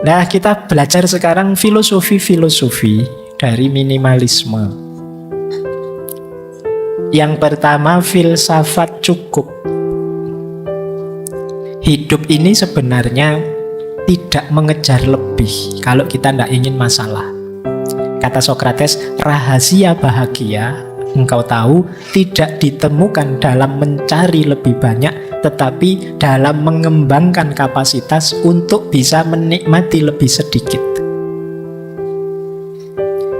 Nah, kita belajar sekarang filosofi-filosofi dari minimalisme. Yang pertama, filsafat cukup. Hidup ini sebenarnya tidak mengejar lebih kalau kita tidak ingin masalah. Kata Socrates, rahasia bahagia, engkau tahu, tidak ditemukan dalam mencari lebih banyak, tetapi dalam mengembangkan kapasitas untuk bisa menikmati lebih sedikit.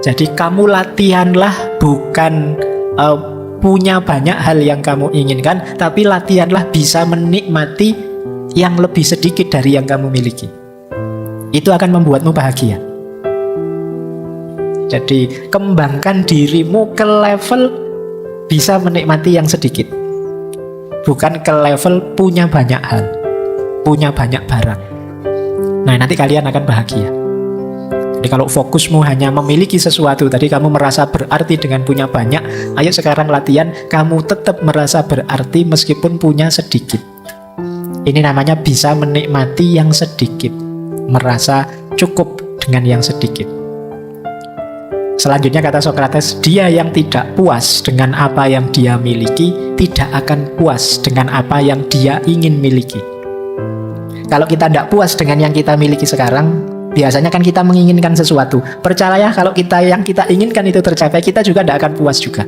Jadi kamu latihanlah bukan punya banyak hal yang kamu inginkan, tapi latihanlah bisa menikmati yang lebih sedikit dari yang kamu miliki. Itu akan membuatmu bahagia. Jadi kembangkan dirimu ke level bisa menikmati yang sedikit, bukan ke level punya banyak hal, punya banyak barang. Nah, nanti kalian akan bahagia. Jadi kalau fokusmu hanya memiliki sesuatu, tadi kamu merasa berarti dengan punya banyak, ayo sekarang latihan, kamu tetap merasa berarti meskipun punya sedikit. Ini namanya bisa menikmati yang sedikit, merasa cukup dengan yang sedikit. Selanjutnya kata Socrates, dia yang tidak puas dengan apa yang dia miliki tidak akan puas dengan apa yang dia ingin miliki. Kalau kita tidak puas dengan yang kita miliki sekarang, biasanya kan kita menginginkan sesuatu. Percayalah, kalau yang kita inginkan itu tercapai, kita juga tidak akan puas juga.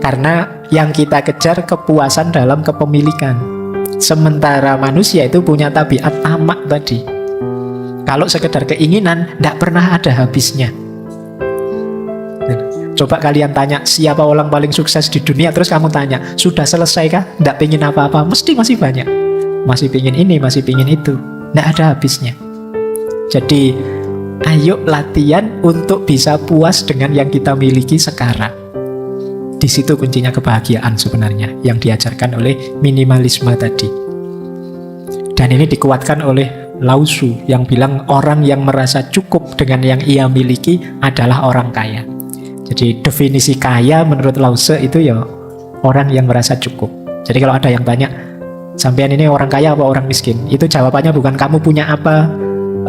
Karena yang kita kejar kepuasan dalam kepemilikan. Sementara manusia itu punya tabiat tamak tadi. Kalau sekedar keinginan, tidak pernah ada habisnya. Coba kalian tanya, siapa orang paling sukses di dunia? Terus kamu tanya, sudah selesai kah? Tidak pengen apa-apa? Mesti masih banyak. Masih pengen ini, masih pengen itu. Tidak ada habisnya. Jadi, ayo latihan untuk bisa puas dengan yang kita miliki sekarang. Di situ kuncinya kebahagiaan sebenarnya, yang diajarkan oleh minimalisme tadi. Dan ini dikuatkan oleh Lao Tzu yang bilang orang yang merasa cukup dengan yang ia miliki adalah orang kaya. Jadi definisi kaya menurut Lao Tzu itu ya orang yang merasa cukup. Jadi kalau ada yang tanya, sampean ini orang kaya apa orang miskin? Itu jawabannya bukan kamu punya apa,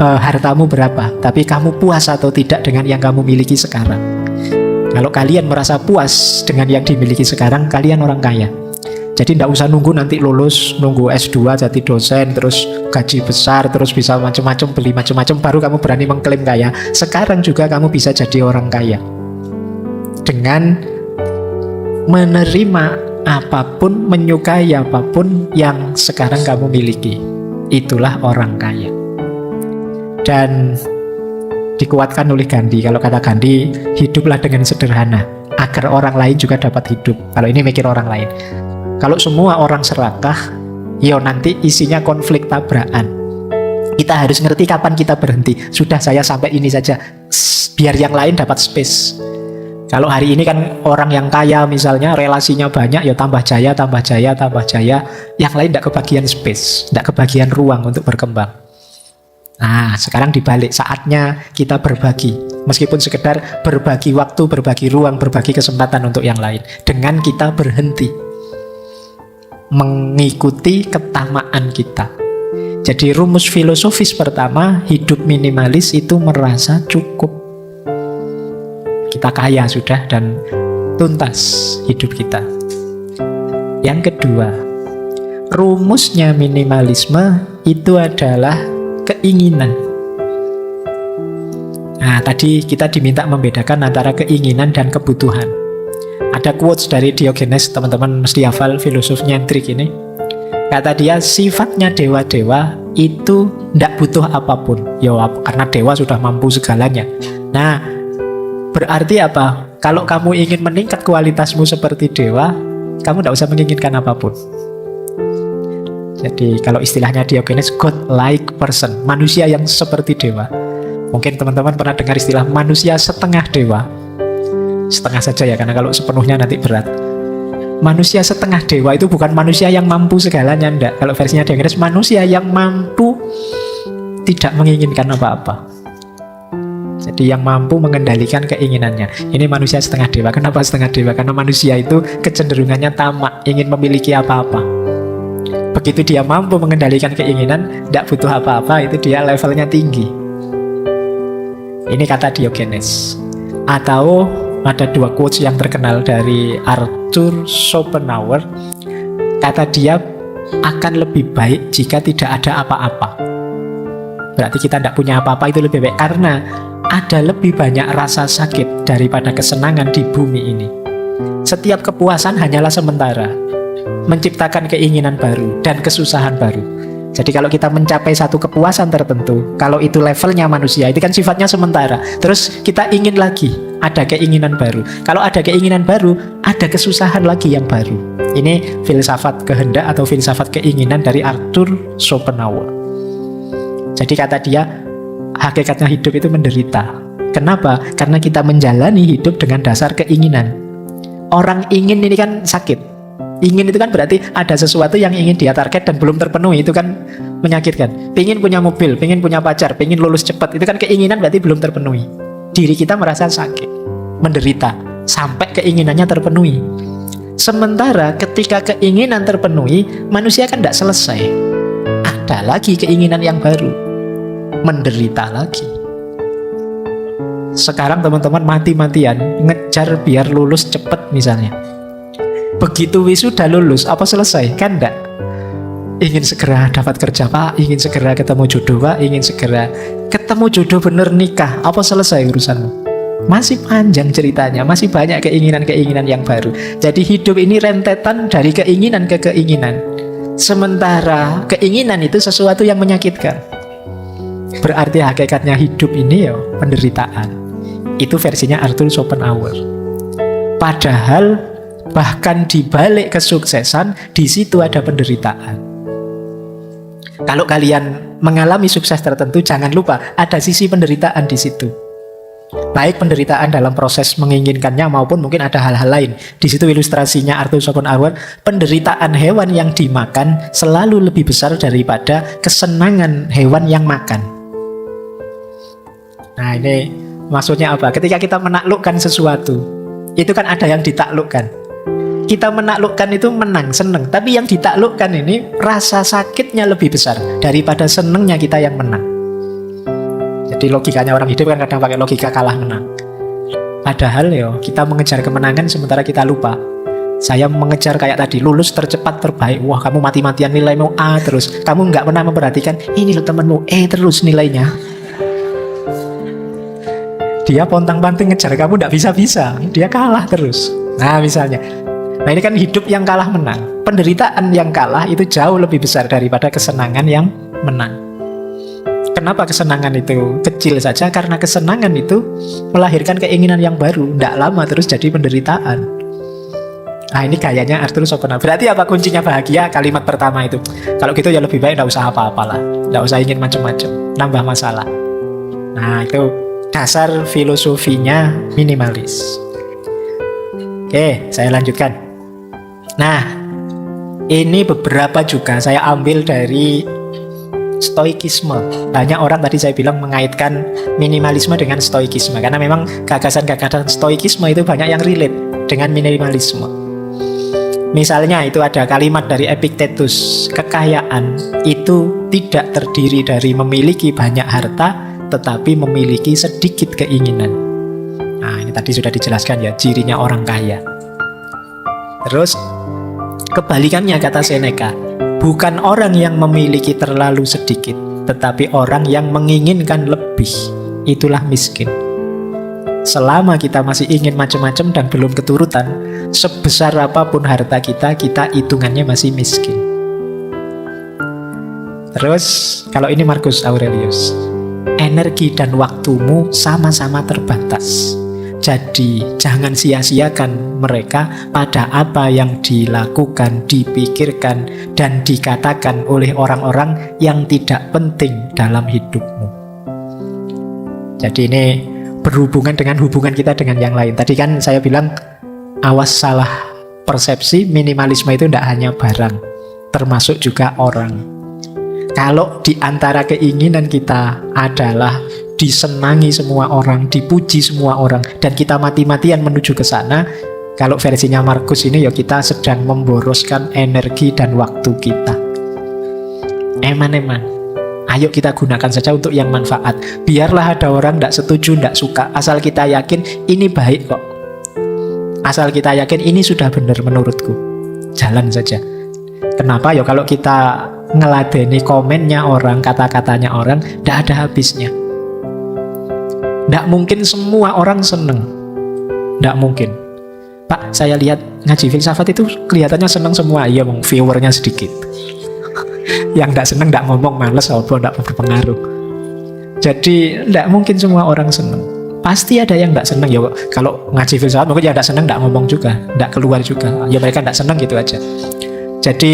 hartamu berapa, tapi kamu puas atau tidak dengan yang kamu miliki sekarang. Kalau kalian merasa puas dengan yang dimiliki sekarang, kalian orang kaya. Jadi tidak usah nunggu nanti lulus, nunggu S2 jadi dosen, terus gaji besar, terus bisa macam-macam, beli macam-macam, baru kamu berani mengklaim kaya. Sekarang juga kamu bisa jadi orang kaya dengan menerima apapun, menyukai apapun yang sekarang kamu miliki. Itulah orang kaya. Dan dikuatkan oleh Gandhi. Kalau kata Gandhi, hiduplah dengan sederhana agar orang lain juga dapat hidup. Kalau ini mikir orang lain. Kalau semua orang serakah, ya nanti isinya konflik tabrakan. Kita harus ngerti kapan kita berhenti. Sudah, saya sampai ini saja, biar yang lain dapat space. Kalau hari ini kan orang yang kaya misalnya relasinya banyak, ya tambah jaya, tambah jaya, tambah jaya. Yang lain tidak kebagian space, tidak kebagian ruang untuk berkembang. Nah, sekarang dibalik, saatnya kita berbagi. Meskipun sekedar berbagi waktu, berbagi ruang, berbagi kesempatan untuk yang lain. Dengan kita berhenti mengikuti ketamaan kita. Jadi rumus filosofis pertama, hidup minimalis itu merasa cukup. Kita kaya sudah dan tuntas hidup kita. Yang kedua, rumusnya minimalisme itu adalah keinginan. Nah, tadi kita diminta membedakan antara keinginan dan kebutuhan. Ada quotes dari Diogenes, teman-teman mesti hafal, filosof nyentrik ini. Kata dia, sifatnya dewa-dewa itu tidak butuh apapun. Ya, karena dewa sudah mampu segalanya. Nah, berarti apa? Kalau kamu ingin meningkat kualitasmu seperti dewa, kamu tidak usah menginginkan apapun. Jadi kalau istilahnya Diogenes, God-like person, manusia yang seperti dewa. Mungkin teman-teman pernah dengar istilah manusia setengah dewa. Setengah saja ya, karena kalau sepenuhnya nanti berat. Manusia setengah dewa itu bukan manusia yang mampu segalanya, enggak. Kalau versinya Diogenes, manusia yang mampu tidak menginginkan apa-apa. Jadi yang mampu mengendalikan keinginannya. Ini manusia setengah dewa. Kenapa setengah dewa? Karena manusia itu kecenderungannya tamak, ingin memiliki apa-apa. Begitu dia mampu mengendalikan keinginan, tidak butuh apa-apa, itu dia levelnya tinggi. Ini kata Diogenes. Atau ada dua quotes yang terkenal dari Arthur Schopenhauer. Kata dia, akan lebih baik jika tidak ada apa-apa. Berarti kita tidak punya apa-apa itu lebih baik, karena ada lebih banyak rasa sakit daripada kesenangan di bumi ini. Setiap kepuasan hanyalah sementara, menciptakan keinginan baru dan kesusahan baru. Jadi kalau kita mencapai satu kepuasan tertentu, kalau itu levelnya manusia, itu kan sifatnya sementara. Terus kita ingin lagi, ada keinginan baru. Kalau ada keinginan baru, ada kesusahan lagi yang baru. Ini filsafat kehendak atau filsafat keinginan dari Arthur Schopenhauer. Jadi kata dia, hakikatnya hidup itu menderita. Kenapa? Karena kita menjalani hidup dengan dasar keinginan. Orang ingin ini kan sakit. Ingin itu kan berarti ada sesuatu yang ingin dia target dan belum terpenuhi, itu kan menyakitkan. Pengen punya mobil, pengen punya pacar, pengen lulus cepat, itu kan keinginan berarti belum terpenuhi. Diri kita merasa sakit, menderita, sampai keinginannya terpenuhi. Sementara ketika keinginan terpenuhi, manusia kan tidak selesai. Ada lagi keinginan yang baru, menderita lagi. Sekarang teman-teman mati-matian ngejar biar lulus cepat misalnya. Begitu wisuda lulus, apa selesai? Kan enggak. Ingin segera dapat kerja Pak, ingin segera ketemu jodoh Pak, ingin segera ketemu jodoh bener nikah. Apa selesai urusanmu? Masih panjang ceritanya, masih banyak keinginan-keinginan yang baru. Jadi hidup ini rentetan dari keinginan ke keinginan. Sementara keinginan itu sesuatu yang menyakitkan. Berarti hakikatnya hidup ini ya penderitaan. Itu versinya Arthur Schopenhauer. Padahal bahkan di balik kesuksesan, di situ ada penderitaan. Kalau kalian mengalami sukses tertentu, jangan lupa ada sisi penderitaan di situ. Baik penderitaan dalam proses menginginkannya maupun mungkin ada hal-hal lain. Di situ ilustrasinya Arthur Schopenhauer, penderitaan hewan yang dimakan selalu lebih besar daripada kesenangan hewan yang makan. Nah, ini maksudnya apa? Ketika kita menaklukkan sesuatu, itu kan ada yang ditaklukkan. Kita menaklukkan itu menang, seneng. Tapi yang ditaklukkan ini rasa sakitnya lebih besar daripada senengnya kita yang menang. Jadi logikanya orang hidup kan kadang pakai logika kalah menang. Padahal ya kita mengejar kemenangan sementara kita lupa. Saya mengejar kayak tadi, lulus tercepat terbaik. Wah, kamu mati-matian nilaimu A terus. Kamu nggak pernah memperhatikan, ini loh temenmu E terus nilainya. Dia pontang-panting ngejar kamu nggak bisa-bisa. Dia kalah terus. Nah misalnya, nah ini kan hidup yang kalah menang. Penderitaan yang kalah itu jauh lebih besar daripada kesenangan yang menang. Kenapa kesenangan itu kecil saja? Karena kesenangan itu melahirkan keinginan yang baru. Tidak lama terus jadi penderitaan. Nah ini gayanya Arthur Schopenhauer. Berarti apa kuncinya bahagia? Kalimat pertama itu. Kalau gitu ya lebih baik tidak usah apa-apalah. Tidak usah ingin macam-macam, nambah masalah. Nah itu dasar filosofinya minimalis. Oke, saya lanjutkan. Nah, ini beberapa juga saya ambil dari stoikisme. Banyak orang tadi saya bilang mengaitkan minimalisme dengan stoikisme, karena memang gagasan-gagasan stoikisme itu banyak yang relate dengan minimalisme. Misalnya itu ada kalimat dari Epictetus, kekayaan itu tidak terdiri dari memiliki banyak harta, tetapi memiliki sedikit keinginan. Nah ini tadi sudah dijelaskan ya, cirinya orang kaya. Terus kebalikannya kata Seneca, bukan orang yang memiliki terlalu sedikit, tetapi orang yang menginginkan lebih, itulah miskin. Selama kita masih ingin macam-macam dan belum keturutan, sebesar apapun harta kita, kita hitungannya masih miskin. Terus kalau ini Marcus Aurelius, energi dan waktumu sama-sama terbatas. Jadi jangan sia-siakan mereka pada apa yang dilakukan, dipikirkan, dan dikatakan oleh orang-orang yang tidak penting dalam hidupmu. Jadi ini berhubungan dengan hubungan kita dengan yang lain. Tadi kan saya bilang, awas salah persepsi, minimalisme itu tidak hanya barang, termasuk juga orang. Kalau di antara keinginan kita adalah disenangi semua orang, dipuji semua orang, dan kita mati-matian menuju ke sana, kalau versinya Marcus ini ya kita sedang memboroskan energi dan waktu kita. Eman-eman. Ayo kita gunakan saja untuk yang manfaat. Biarlah ada orang tidak setuju, tidak suka. Asal kita yakin ini baik kok. Asal kita yakin ini sudah benar menurutku. Jalan saja. Kenapa? Ya kalau kita ngeladeni komennya orang, kata-katanya orang, tidak ada habisnya. Tidak mungkin semua orang seneng. Tidak mungkin. Pak, saya lihat ngaji filsafat itu kelihatannya seneng semua. Iya, viewernya sedikit. Yang tidak seneng tidak ngomong, males, apa tidak berpengaruh. Jadi tidak mungkin semua orang seneng. Pasti ada yang tidak seneng. Ya kalau ngaji filsafat mungkin ya tidak seneng, tidak ngomong juga, tidak keluar juga. Ya mereka tidak seneng gitu aja. Jadi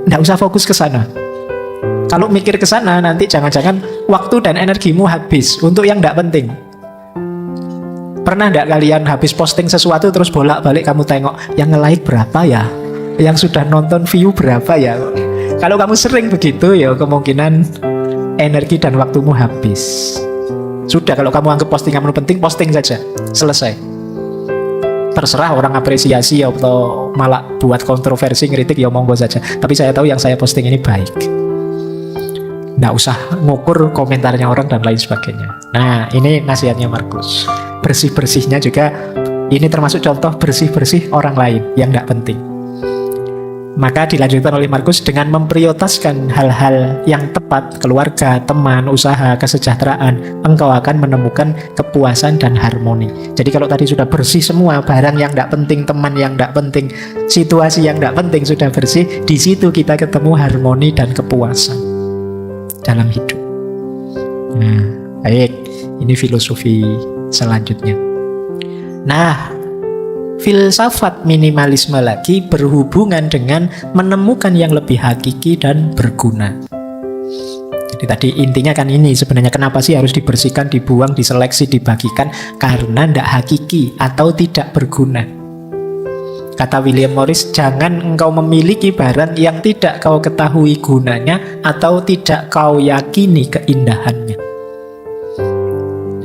tidak usah fokus ke sana. Kalau mikir ke sana nanti jangan-jangan waktu dan energimu habis untuk yang tidak penting. Pernah tidak kalian habis posting sesuatu terus bolak-balik kamu tengok yang nge-like berapa ya? Yang sudah nonton view berapa ya? Kalau kamu sering begitu ya kemungkinan energi dan waktumu habis. Sudah, kalau kamu anggap postinganmu penting, posting saja. Selesai. Terserah orang apresiasi atau malah buat kontroversi, ngeritik, ya monggo saja. Tapi saya tahu yang saya posting ini baik. Nggak usah ngukur komentarnya orang dan lain sebagainya. Nah, ini nasihatnya Markus. Bersih-bersihnya juga, ini termasuk contoh bersih-bersih orang lain yang nggak penting. Maka dilanjutkan oleh Markus dengan memprioritaskan hal-hal yang tepat, keluarga, teman, usaha, kesejahteraan, engkau akan menemukan kepuasan dan harmoni. Jadi kalau tadi sudah bersih semua, barang yang tidak penting, teman yang tidak penting, situasi yang tidak penting sudah bersih, di situ kita ketemu harmoni dan kepuasan dalam hidup. Nah, baik, ini filosofi selanjutnya. Nah, filsafat minimalisme lagi berhubungan dengan menemukan yang lebih hakiki dan berguna. Jadi tadi intinya kan ini sebenarnya, kenapa sih harus dibersihkan, dibuang, diseleksi, dibagikan? Karena tidak hakiki atau tidak berguna. Kata William Morris, jangan engkau memiliki barang yang tidak kau ketahui gunanya atau tidak kau yakini keindahannya.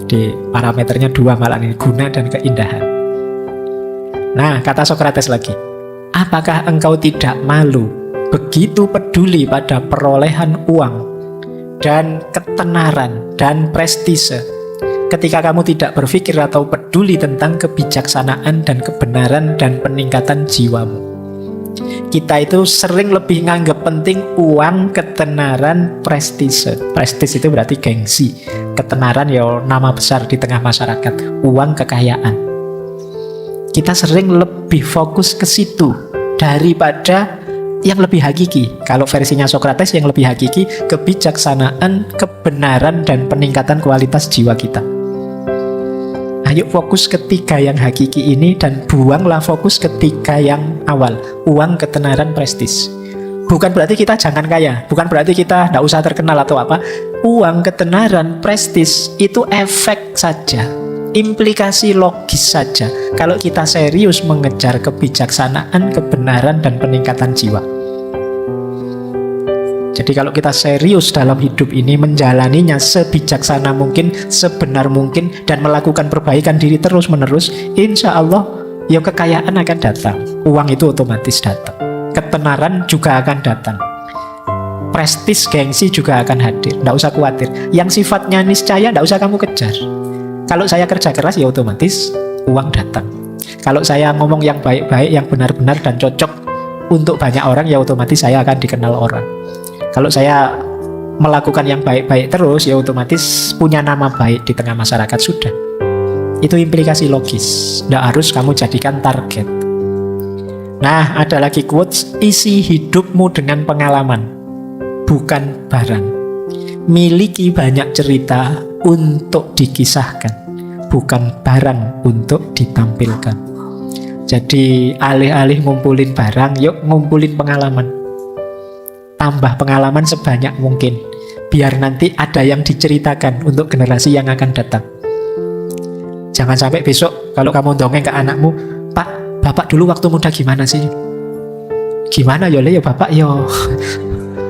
Jadi parameternya dua malah ini, guna dan keindahan. Nah, kata Sokrates lagi, apakah engkau tidak malu, begitu peduli pada perolehan uang dan ketenaran dan prestise, ketika kamu tidak berpikir atau peduli tentang kebijaksanaan dan kebenaran dan peningkatan jiwamu? Kita itu sering lebih nganggap penting uang, ketenaran, prestise. Prestise itu berarti gengsi. Ketenaran ya nama besar di tengah masyarakat. Uang, kekayaan. Kita sering lebih fokus ke situ daripada yang lebih hakiki. Kalau versinya Sokrates yang lebih hakiki, kebijaksanaan, kebenaran, dan peningkatan kualitas jiwa kita. Ayo fokus ketiga yang hakiki ini dan buanglah fokus ketiga yang awal. Uang, ketenaran, prestis. Bukan berarti kita jangan kaya, bukan berarti kita tidak usah terkenal atau apa. Uang, ketenaran, prestis itu efek saja, implikasi logis saja kalau kita serius mengejar kebijaksanaan, kebenaran, dan peningkatan jiwa. Jadi kalau kita serius dalam hidup ini, menjalaninya sebijaksana mungkin, sebenar mungkin, dan melakukan perbaikan diri terus-menerus, insya Allah ya kekayaan akan datang. Uang itu otomatis datang. Ketenaran juga akan datang. Prestis, gengsi juga akan hadir. Tidak usah khawatir. Yang sifatnya niscaya tidak usah kamu kejar. Kalau saya kerja keras ya otomatis uang datang. Kalau saya ngomong yang baik-baik, yang benar-benar dan cocok untuk banyak orang, ya otomatis saya akan dikenal orang. Kalau saya melakukan yang baik-baik terus, ya otomatis punya nama baik di tengah masyarakat sudah. Itu implikasi logis. Tidak harus kamu jadikan target. Nah, ada lagi quotes, isi hidupmu dengan pengalaman, bukan barang. Miliki banyak cerita untuk dikisahkan, bukan barang untuk ditampilkan. Jadi alih-alih ngumpulin barang, yuk ngumpulin pengalaman. Tambah pengalaman sebanyak mungkin, biar nanti ada yang diceritakan untuk generasi yang akan datang. Jangan sampai besok kalau kamu dongeng ke anakmu, Pak, Bapak dulu waktu muda gimana sih? Gimana ya Bapak yo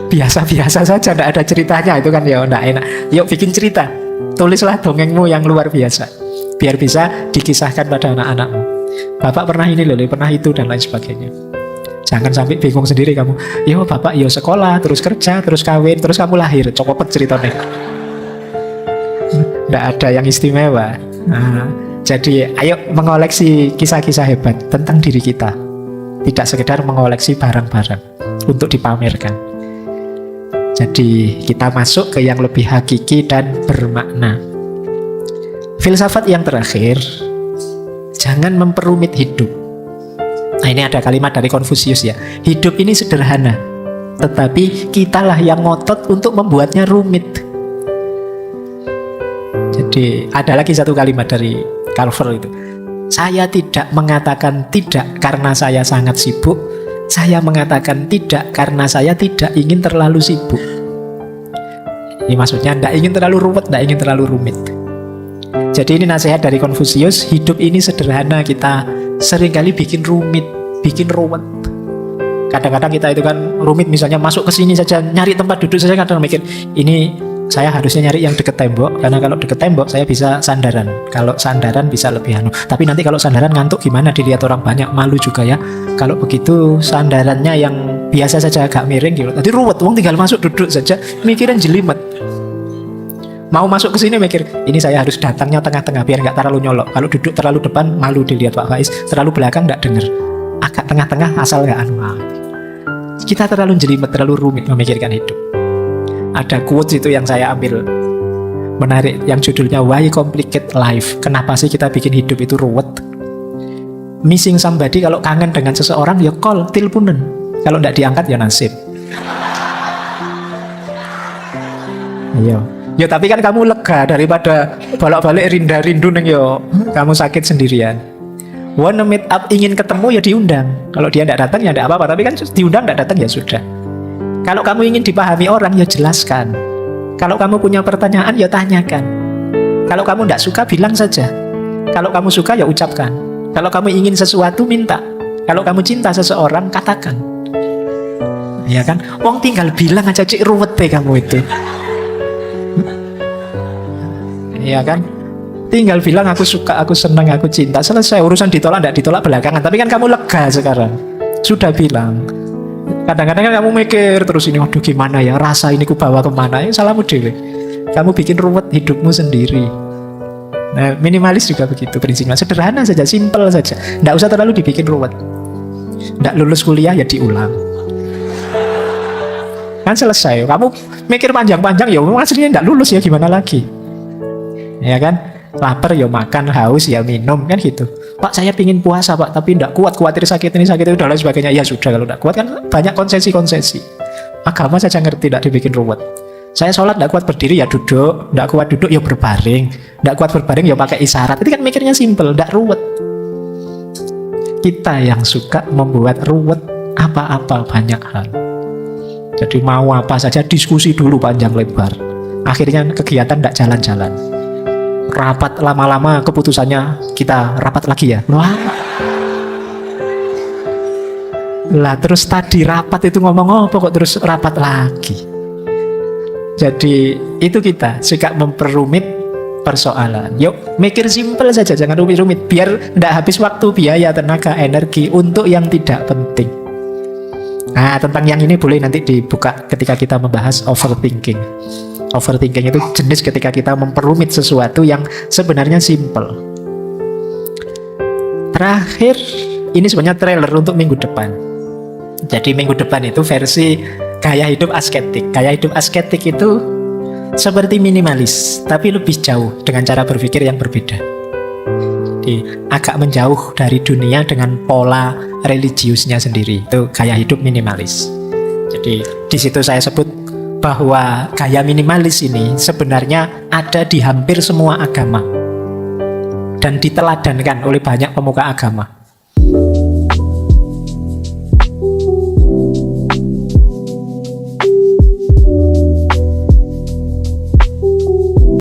biasa-biasa saja, tidak ada ceritanya, itu kan ya tidak enak. Yuk bikin cerita, tulislah dongengmu yang luar biasa, biar bisa dikisahkan pada anak-anakmu. Bapak pernah ini loh, pernah itu, dan lain sebagainya. Jangan sampai bingung sendiri kamu. Yo bapak yo sekolah, terus kerja, terus kawin, terus kamu lahir. Cokopet ceritanya. Nggak ada yang istimewa. Nah, jadi ayo mengoleksi kisah-kisah hebat tentang diri kita. Tidak sekedar mengoleksi barang-barang untuk dipamerkan. Jadi kita masuk ke yang lebih hakiki dan bermakna. Filsafat yang terakhir, jangan memperumit hidup. Nah ini ada kalimat dari Konfusius ya. Hidup ini sederhana, tetapi kitalah yang ngotot untuk membuatnya rumit. Jadi ada lagi satu kalimat dari Carver itu. Saya tidak mengatakan tidak karena saya sangat sibuk. Saya mengatakan tidak karena saya tidak ingin terlalu sibuk. Ini maksudnya tidak ingin terlalu ruwet, tidak ingin terlalu rumit. Jadi ini nasihat dari Konfusius. Hidup ini sederhana, kita seringkali bikin rumit, bikin ruwet. Kadang-kadang kita itu kan rumit, misalnya masuk ke sini saja, nyari tempat duduk saja kadang mikir, ini saya harusnya nyari yang deket tembok, karena kalau deket tembok saya bisa sandaran. Kalau sandaran bisa lebih anu. Tapi nanti kalau sandaran ngantuk gimana dilihat orang banyak, malu juga ya. Kalau begitu sandarannya yang biasa saja agak miring gitu. Tadi ruwet, wong tinggal masuk duduk saja, mikirin jelimet. Mau masuk ke sini mikir, ini saya harus datangnya tengah-tengah biar nggak terlalu nyolok. Kalau duduk terlalu depan malu dilihat Pak Faiz, terlalu belakang nggak denger. Agak tengah-tengah asal nggak anu. Kita terlalu jelimet, terlalu rumit memikirkan hidup. Ada quotes itu yang saya ambil menarik, yang judulnya Why Complicate Life? Kenapa sih kita bikin hidup itu ruwet? Missing somebody, kalau kangen dengan seseorang ya call, teleponan. Kalau nggak diangkat ya nasib. Iya. Ya tapi kan kamu lega daripada bolak-balik rindu neng yo. Kamu sakit sendirian. Wanna meet up, ingin ketemu ya diundang. Kalau dia tidak datang ya tidak apa-apa. Tapi kan diundang tidak datang ya sudah. Kalau kamu ingin dipahami orang ya jelaskan. Kalau kamu punya pertanyaan ya tanyakan. Kalau kamu tidak suka bilang saja. Kalau kamu suka ya ucapkan. Kalau kamu ingin sesuatu minta. Kalau kamu cinta seseorang katakan. Ya kan? Wong tinggal bilang aja cik ruwet deh kamu itu. Iya kan? Tinggal bilang aku suka, aku senang, aku cinta. Selesai, urusan ditolak tidak ditolak belakangan. Tapi kan kamu lega sekarang. Sudah bilang. Kadang-kadang kan kamu mikir terus ini, waduh gimana ya, rasa ini ku bawa kemana? Ya salahmu dewe. Kamu bikin ruwet hidupmu sendiri. Nah, minimalis juga begitu prinsipnya. Sederhana saja, simple saja. Tidak usah terlalu dibikin ruwet. Tidak lulus kuliah ya diulang. Kan selesai. Kamu mikir panjang-panjang ya aslinya tidak lulus ya gimana lagi? Ya kan, lapar ya makan, haus ya minum, kan gitu. Pak saya pingin puasa Pak, tapi tidak kuat, khawatir sakit ini sakit itu dan lain sebagainya. Ya sudah, kalau tidak kuat kan banyak konsesi-konsesi. Agama saja ngerti, tidak dibikin ruwet. Saya sholat tidak kuat berdiri ya duduk, tidak kuat duduk ya berbaring, tidak kuat berbaring ya pakai isyarat. Itu kan mikirnya simple, tidak ruwet. Kita yang suka membuat ruwet apa-apa banyak hal. Jadi mau apa saja diskusi dulu panjang lebar. Akhirnya kegiatan tidak jalan-jalan. Rapat lama-lama keputusannya kita rapat lagi ya. Wah. Lah terus tadi rapat itu ngomong apa kok terus rapat lagi. Jadi itu kita suka memperumit persoalan. Yuk mikir simpel saja, jangan rumit-rumit. Biar tidak habis waktu, biaya, tenaga, energi untuk yang tidak penting. Nah tentang yang ini boleh nanti dibuka ketika kita membahas overthinking. Overthinking itu jenis ketika kita memperumit sesuatu yang sebenarnya simple. Terakhir, ini sebenarnya trailer untuk minggu depan. Jadi minggu depan itu versi gaya hidup asketik. Gaya hidup asketik itu seperti minimalis, tapi lebih jauh dengan cara berpikir yang berbeda. Jadi agak menjauh dari dunia dengan pola religiusnya sendiri. Itu gaya hidup minimalis. Jadi di situ saya sebut bahwa gaya minimalis ini sebenarnya ada di hampir semua agama dan diteladankan oleh banyak pemuka agama.